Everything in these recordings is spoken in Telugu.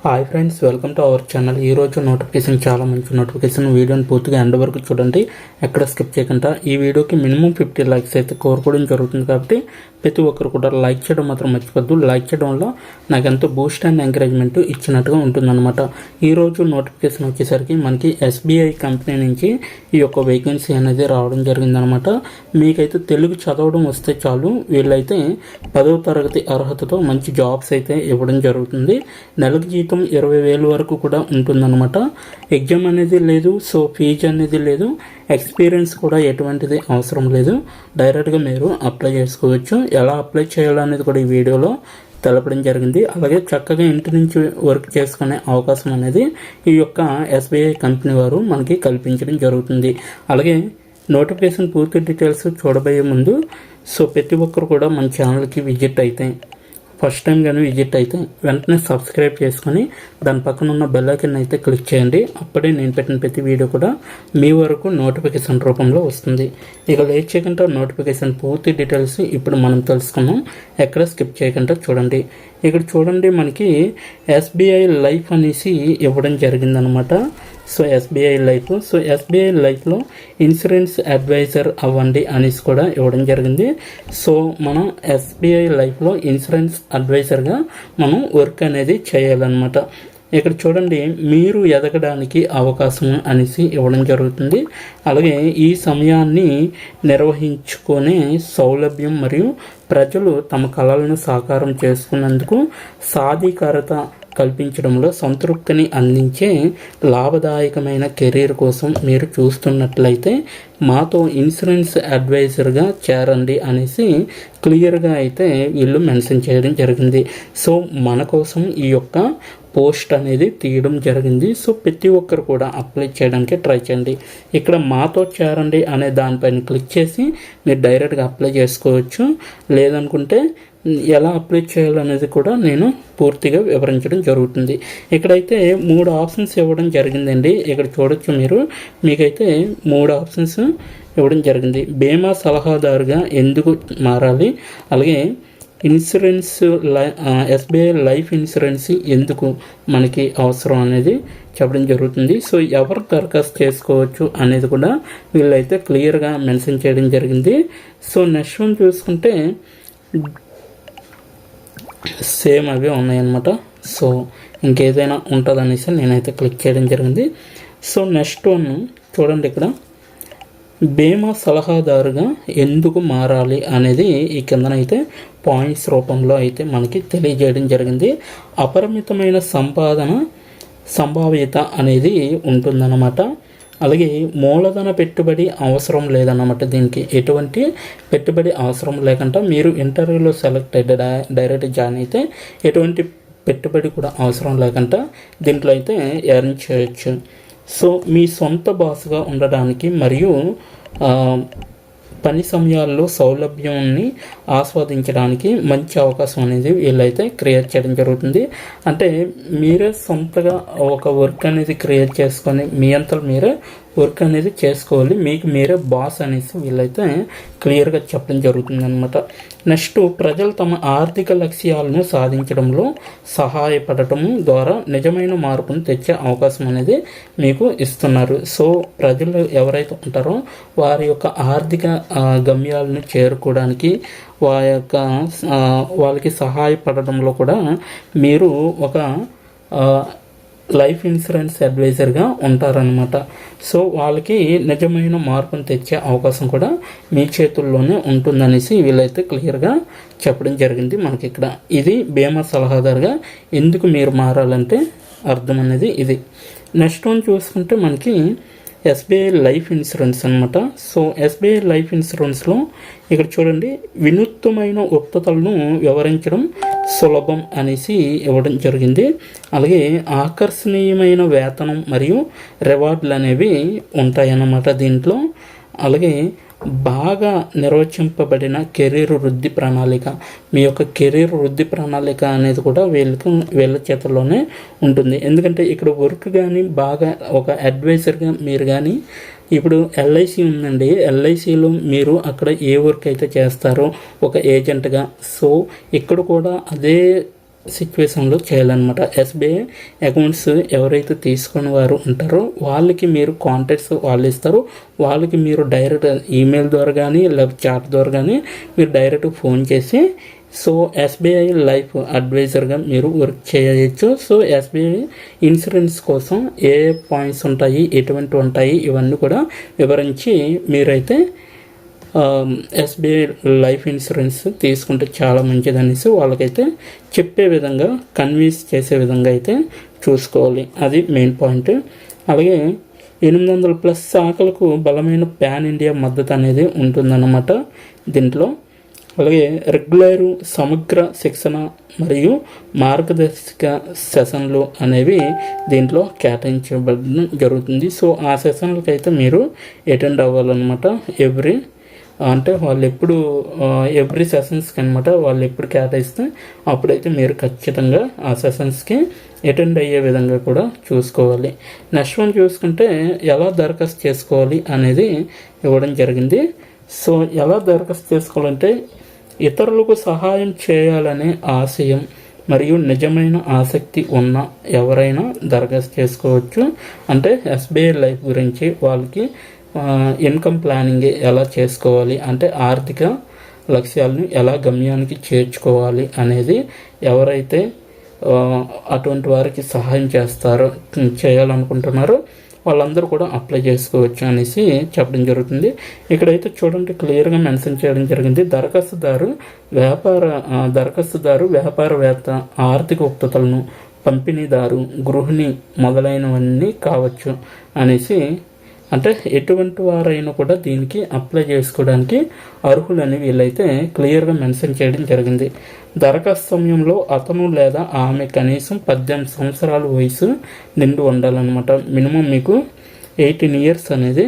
Hi friends, welcome to our channel. ఈరోజు నోటిఫికేషన్ చాలా మంచి నోటిఫికేషన్. వీడియోని పూర్తిగా ఎండ్ వరకు చూడండి, ఎక్కడ స్కిప్ చేయకుండా. ఈ వీడియోకి మినిమం 50 లైక్స్ అయితే కోరుకోవడం జరుగుతుంది కాబట్టి ప్రతి ఒక్కరు కూడా లైక్ చేయడం మాత్రం మర్చిపోద్దు. లైక్ చేయడం వల్ల నాకు ఎంతో బూస్ట్ అండ్ ఎంకరేజ్మెంట్ ఇచ్చినట్టుగా ఉంటుందన్నమాట. ఈరోజు నోటిఫికేషన్ వచ్చేసరికి మనకి ఎస్బీఐ కంపెనీ నుంచి ఈ యొక్క వేకెన్సీ అనేది రావడం జరిగిందనమాట. మీకైతే తెలుగు చదవడం వస్తే చాలు, వీళ్ళైతే 10వ తరగతి అర్హతతో మంచి జాబ్స్ అయితే ఇవ్వడం జరుగుతుంది. నెలకు జీతం 20,000 వరకు కూడా ఉంటుందన్నమాట. ఎగ్జామ్ అనేది లేదు, సో ఫీజు అనేది లేదు, ఎక్స్పీరియన్స్ కూడా ఎటువంటిది అవసరం లేదు. డైరెక్ట్గా మీరు అప్లై చేసుకోవచ్చు. ఎలా అప్లై చేయాలనేది కూడా ఈ వీడియోలో తెలపడం జరిగింది. అలాగే చక్కగా ఇంటి నుంచి వర్క్ చేసుకునే అవకాశం అనేది ఈ యొక్క ఎస్బీఐ కంపెనీ వారు మనకి కల్పించడం జరుగుతుంది. అలాగే నోటిఫికేషన్ పూర్తి డీటెయిల్స్ చూడబోయే ముందు ప్రతి ఒక్కరు కూడా మన ఛానల్కి విజిట్ అయితే, ఫస్ట్ టైం కానీ విజిట్ అయితే వెంటనే సబ్స్క్రైబ్ చేసుకొని దాని పక్కన ఉన్న బెల్ ఐకాన్ అయితే క్లిక్ చేయండి. అప్పుడే నేను పెట్టిన ప్రతి వీడియో కూడా మీ వరకు నోటిఫికేషన్ రూపంలో వస్తుంది. ఇక లేట్ చేయకుండా నోటిఫికేషన్ పూర్తి డీటెయిల్స్ ఇప్పుడు మనం తెలుసుకున్నాం. ఎక్కడ స్కిప్ చేయకుండా చూడండి. ఇక్కడ చూడండి, మనకి ఎస్బీఐ లైఫ్ అనేసి ఇవ్వడం జరిగిందనమాట. ఎస్బీఐ లైఫ్లో ఇన్సూరెన్స్ అడ్వైజర్ అవ్వండి అనేసి కూడా ఇవ్వడం జరిగింది. మనం ఎస్బీఐ లైఫ్లో ఇన్సూరెన్స్ అడ్వైజర్గా మనం వర్క్ అనేది చేయాలన్నమాట. ఇక్కడ చూడండి, మీరు ఎదగడానికి అవకాశం అనేసి ఇవ్వడం జరుగుతుంది. అలాగే ఈ సమయాన్ని నిర్వహించుకునే సౌలభ్యం మరియు ప్రజలు తమ కళలను సాకారం చేసుకున్నందుకు సాధికారత కల్పించడంలో సంతృప్తిని అందించే లాభదాయకమైన కెరీర్ కోసం మీరు చూస్తున్నట్లయితే మాతో ఇన్సూరెన్స్ అడ్వైజర్గా చేరండి అనేసి క్లియర్గా అయితే వీళ్ళు మెన్షన్ చేయడం జరిగింది. మన కోసం ఈ యొక్క పోస్ట్ అనేది తీయడం జరిగింది. ప్రతి ఒక్కరు కూడా అప్లై చేయడానికి ట్రై చేయండి. ఇక్కడ మాతో చేరండి అనే దానిపైన క్లిక్ చేసి మీరు డైరెక్ట్గా అప్లై చేసుకోవచ్చు. లేదనుకుంటే ఎలా అప్లై చేయాలనేది కూడా నేను పూర్తిగా వివరించడం జరుగుతుంది. ఇక్కడైతే 3 ఆప్షన్స్ ఇవ్వడం జరిగిందండి. ఇక్కడ చూడొచ్చు మీకైతే 3 ఆప్షన్స్ ఇవ్వడం జరిగింది. బీమా సలహాదారుగా ఎందుకు మారాలి, అలాగే ఇన్సూరెన్స్ ఎస్బీఐ లైఫ్ ఇన్సూరెన్స్ ఎందుకు మనకి అవసరం అనేది చెప్పడం జరుగుతుంది. ఎవరు దరఖాస్తు చేసుకోవచ్చు అనేది కూడా వీళ్ళైతే క్లియర్గా మెన్షన్ చేయడం జరిగింది. నెక్స్ట్ వన్ చూసుకుంటే సేమ్ అవే ఉన్నాయన్నమాట. ఇంకేదైనా ఉంటుందనేసి నేనైతే క్లిక్ చేయడం జరిగింది. నెక్స్ట్ వన్ చూడండి, ఇక్కడ బీమా సలహాదారుగా ఎందుకు మారాలి అనేది ఈ కిందనైతే పాయింట్స్ రూపంలో అయితే మనకి తెలియజేయడం జరిగింది. అపరిమితమైన సంభావ్యత అనేది ఉంటుందన్నమాట. అలాగే మూలధన పెట్టుబడి అవసరం లేదన్నమాట. దీనికి ఎటువంటి పెట్టుబడి అవసరం లేకుండా మీరు ఇంటర్వ్యూలో సెలెక్ట్ అయితే డైరెక్ట్ జాయిన్ అయితే ఎటువంటి పెట్టుబడి కూడా అవసరం లేకుండా దీంట్లో అయితే ఎర్న్ చేయొచ్చు. మీ సొంత బాస్గా ఉండడానికి మరియు పని సమయాల్లో సౌలభ్యాన్ని ఆస్వాదించడానికి మంచి అవకాశం అనేది వీళ్ళైతే క్రియేట్ చేయడం జరుగుతుంది. అంటే మీరే సొంతగా ఒక వర్క్ అనేది క్రియేట్ చేసుకొని మీ అంతలో మీరే వర్క్ అనేది చేసుకోవాలి. మీకు మీరే బాస్ అనేసి వీళ్ళైతే క్లియర్గా చెప్పడం జరుగుతుంది అనమాట. నెక్స్ట్, ప్రజలు తమ ఆర్థిక లక్ష్యాలను సాధించడంలో సహాయపడటం ద్వారా నిజమైన మార్పును తెచ్చే అవకాశం అనేది మీకు ఇస్తున్నారు. ప్రజలు ఎవరైతే ఉంటారో వారి యొక్క ఆర్థిక గమ్యాలను చేరుకోవడానికి వాళ్ళకి సహాయపడడంలో కూడా మీరు ఒక లైఫ్ ఇన్సూరెన్స్ అడ్వైజర్గా ఉంటారనమాట. వాళ్ళకి నిజమైన మార్పును తెచ్చే అవకాశం కూడా మీ చేతుల్లోనే ఉంటుందనేసి వీళ్ళైతే క్లియర్గా చెప్పడం జరిగింది మనకి ఇక్కడ. ఇది బీమా సలహాదారుగా ఎందుకు మీరు మారాలంటే అర్థం అనేది ఇది. నెక్స్ట్ వన్ చూసుకుంటే మనకి ఎస్బీఐ లైఫ్ ఇన్సూరెన్స్ అనమాట. ఎస్బీఐ లైఫ్ ఇన్సూరెన్స్లో ఇక్కడ చూడండి, వినూత్నమైన ఉత్పత్తులను వివరించడం సులభం అనేసి ఇవ్వడం జరిగింది. అలాగే ఆకర్షణీయమైన వేతనం మరియు రివార్డులు అనేవి ఉంటాయన్నమాట దీంట్లో. అలాగే బాగా నిర్వచింపబడిన కెరీర్ వృద్ధి ప్రణాళిక, మీ యొక్క కెరీర్ వృద్ధి ప్రణాళిక అనేది కూడా వీళ్ళ చేతుల్లోనే ఉంటుంది. ఎందుకంటే ఇక్కడ వర్క్ కానీ బాగా ఒక అడ్వైజర్గా మీరు కానీ, ఇప్పుడు ఎల్ఐసి ఉందండి, ఎల్ఐసిలో మీరు అక్కడ ఏ వర్క్ అయితే చేస్తారో ఒక ఏజెంట్గా, ఇక్కడ కూడా అదే సిచ్యువేషన్లో చేయాలన్నమాట. ఎస్బీఐ అకౌంట్స్ ఎవరైతే తీసుకుని వారు ఉంటారో వాళ్ళకి మీరు కాంటాక్ట్స్ వాళ్ళు ఇస్తారు. వాళ్ళకి మీరు డైరెక్ట్ ఈమెయిల్ ద్వారా కానీ లేకపోతే చాట్ ద్వారా కానీ మీరు డైరెక్ట్ ఫోన్ చేసి సో ఎస్బీఐ లైఫ్ అడ్వైజర్గా మీరు వర్క్ చేయవచ్చు. సో ఎస్బీఐ ఇన్సూరెన్స్ కోసం ఏ పాయింట్స్ ఉంటాయి, ఎటువంటి ఉంటాయి, ఇవన్నీ కూడా వివరించి మీరైతే ఎస్బీఐ లైఫ్ ఇన్సూరెన్స్ తీసుకుంటే చాలా మంచిది అనేసి వాళ్ళకైతే చెప్పే విధంగా కన్విన్స్ చేసే విధంగా అయితే చూసుకోవాలి. అది మెయిన్ పాయింట్. అలాగే 800+ శాఖలకు బలమైన ప్యాన్ ఇండియా మద్దతు అనేది ఉంటుందన్నమాట దీంట్లో. అలాగే రెగ్యులర్ సమగ్ర శిక్షణ మరియు మార్గదర్శక సెషన్లు అనేవి దీంట్లో కేటాయించబడడం జరుగుతుంది. సో ఆ సెషన్లకి అయితే మీరు అటెండ్ అవ్వాలన్నమాట. అంటే వాళ్ళు ఎవ్రీ సెషన్స్కి అనమాట వాళ్ళు ఎప్పుడు కేటాయిస్తే అప్పుడైతే మీరు ఖచ్చితంగా ఆ సెషన్స్కి అటెండ్ అయ్యే విధంగా కూడా చూసుకోవాలి. నెక్స్ట్ వన్ చూసుకుంటే ఎలా దరఖాస్తు చేసుకోవాలి అనేది ఇవ్వడం జరిగింది. సో ఎలా దరఖాస్తు చేసుకోవాలంటే ఇతరులకు సహాయం చేయాలనే ఆశయం మరియు నిజమైన ఆసక్తి ఉన్న ఎవరైనా దరఖాస్తు చేసుకోవచ్చు. అంటే ఎస్బీఐ లైఫ్ గురించి వాళ్ళకి ఇన్కమ్ ప్లానింగ్ ఎలా చేసుకోవాలి, అంటే ఆర్థిక లక్ష్యాలను ఎలా గమ్యానికి చేర్చుకోవాలి అనేది ఎవరైతే అటువంటి వారికి సహాయం చేయాలనుకుంటున్నారో వాళ్ళందరూ కూడా అప్లై చేసుకోవచ్చు అనేసి చెప్పడం జరుగుతుంది. ఇక్కడైతే చూడండి క్లియర్గా మెన్షన్ చేయడం జరిగింది. దరఖాస్తుదారు వ్యాపారవేత్త, ఆర్థిక ఉత్పత్తులను పంపిణీదారు, గృహిణి మొదలైనవన్నీ కావచ్చు అనేసి, అంటే ఎటువంటి వారైనా కూడా దీనికి అప్లై చేసుకోవడానికి అర్హులని వీళ్ళైతే క్లియర్గా మెన్షన్ చేయడం జరిగింది. దరఖాస్తు సమయంలో అతను లేదా ఆమె కనీసం 18 సంవత్సరాల వయసు నిండి ఉండాలన్నమాట. మినిమం మీకు 18 ఇయర్స్ అనేది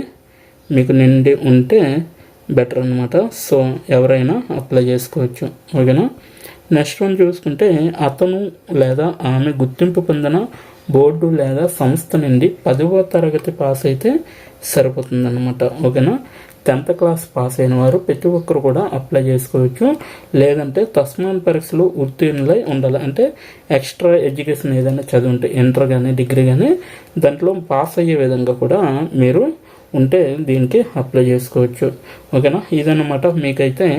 మీకు నిండి ఉంటే బెటర్ అనమాట. సో ఎవరైనా అప్లై చేసుకోవచ్చు. ఓకేనా. నెక్స్ట్ వన్ చూసుకుంటే అతను లేదా ఆమె గుర్తింపు పొందిన బోర్డు లేదా సంస్థ నుండి 10వ తరగతి పాస్ అయితే సరిపోతుందన్నమాట. ఓకేనా. 10th క్లాస్ పాస్ అయిన వారు ప్రతి ఒక్కరు కూడా అప్లై చేసుకోవచ్చు. లేదంటే తస్మాన్ పరీక్షలు ఉత్తీర్ణులై ఉండాలి. అంటే ఎక్స్ట్రా ఎడ్యుకేషన్ ఏదైనా చదువుంటే ఇంటర్ కానీ డిగ్రీ కానీ దాంట్లో పాస్ అయ్యే విధంగా కూడా మీరు ఉంటే దీనికి అప్లై చేసుకోవచ్చు. ఓకేనా. ఇదన్నమాట మీకైతే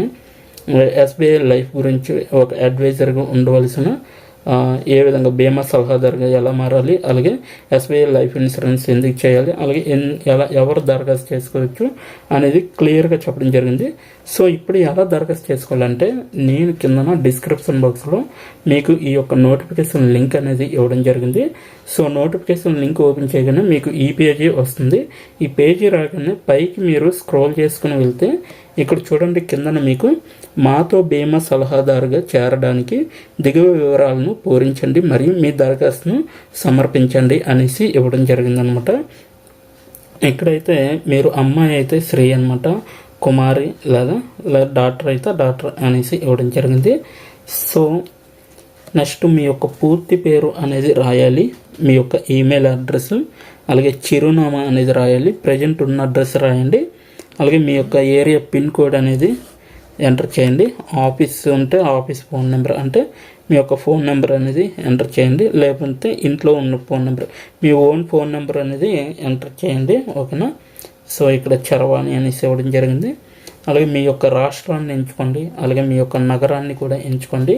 ఎస్బీఐ లైఫ్ గురించి ఒక అడ్వైజర్గా ఉండవలసిన ఏ విధంగా బీమా సలహాదారుగా ఎలా మారాలి, అలాగే ఎస్బీఐ లైఫ్ ఇన్సూరెన్స్ ఎందుకు చేయాలి, అలాగే ఎవరు దరఖాస్తు చేసుకోవచ్చు అనేది క్లియర్గా చెప్పడం జరిగింది. సో ఇప్పుడు ఎలా దరఖాస్తు చేసుకోవాలంటే నేను కిందన డిస్క్రిప్షన్ బాక్స్లో మీకు ఈ యొక్క నోటిఫికేషన్ లింక్ అనేది ఇవ్వడం జరిగింది. సో నోటిఫికేషన్ లింక్ ఓపెన్ చేయగానే మీకు ఈ పేజీ వస్తుంది. ఈ పేజీ రాగానే పైకి మీరు స్క్రోల్ చేసుకుని వెళ్తే ఇక్కడ చూడండి కిందన మీకు మాతో బీమా సలహాదారుగా చేరడానికి దిగువ వివరాలను పూరించండి మరియు మీ దరఖాస్తును సమర్పించండి అనేసి ఇవ్వడం జరిగిందనమాట. ఇక్కడైతే మీరు అమ్మాయి అయితే శ్రీ అనమాట, కుమారి లేదా డాక్టర్ అయితే డాక్టర్ అనేసి ఇవ్వడం జరిగింది. సో నెక్స్ట్ మీ యొక్క పూర్తి పేరు అనేది రాయాలి, మీ యొక్క ఈమెయిల్ అడ్రస్, అలాగే చిరునామా అనేది రాయాలి, ప్రజెంట్ ఉన్న అడ్రస్ రాయండి, అలాగే మీ యొక్క ఏరియా పిన్ కోడ్ అనేది ఎంటర్ చేయండి. ఆఫీస్ ఉంటే ఆఫీస్ ఫోన్ నెంబర్, అంటే మీ యొక్క ఫోన్ నెంబర్ అనేది ఎంటర్ చేయండి. లేకపోతే ఇంట్లో ఉన్న ఫోన్ నెంబర్, మీ ఓన్ ఫోన్ నెంబర్ అనేది ఎంటర్ చేయండి. ఓకేనా. సో ఇక్కడ చరవాణి అనేసి ఇవ్వడం జరిగింది. అలాగే మీ యొక్క రాష్ట్రాన్ని ఎంచుకోండి, అలాగే మీ యొక్క నగరాన్ని కూడా ఎంచుకోండి.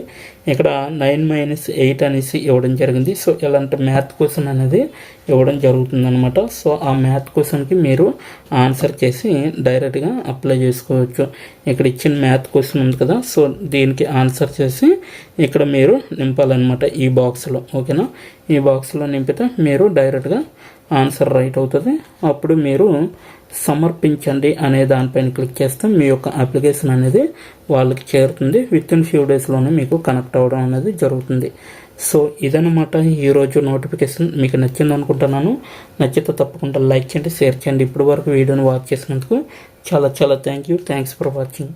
ఇక్కడ 9-8 అనేసి ఇవ్వడం జరిగింది. సో ఇలాంటి మ్యాథ్ క్వశ్చన్ అనేది ఇవ్వడం జరుగుతుంది అనమాట. సో ఆ మ్యాథ్ క్వశ్చన్కి మీరు ఆన్సర్ చేసి డైరెక్ట్గా అప్లై చేసుకోవచ్చు. ఇక్కడ ఇచ్చిన మ్యాథ్ క్వశ్చన్ ఉంది కదా, సో దీనికి ఆన్సర్ చేసి ఇక్కడ మీరు నింపాలన్నమాట ఈ బాక్స్లో. ఓకేనా. ఈ బాక్స్లో నింపితే మీరు డైరెక్ట్గా ఆన్సర్ రైట్ అవుతుంది. అప్పుడు మీరు సమర్పించండి అనే దానిపైన క్లిక్ చేస్తే మీ యొక్క అప్లికేషన్ అనేది వాళ్ళకి చేరుతుంది. వితిన్ ఫ్యూ డేస్లోనే మీకు కనెక్ట్ అవ్వడం అనేది జరుగుతుంది. సో ఇదన్నమాట ఈరోజు నోటిఫికేషన్. మీకు నచ్చింది అనుకుంటున్నాను. నచ్చితే తప్పకుండా లైక్ చేయండి, షేర్ చేయండి. ఇప్పటి వరకు వీడియోని వాచ్ చేసినందుకు చాలా థ్యాంక్స్ ఫర్ వాచింగ్.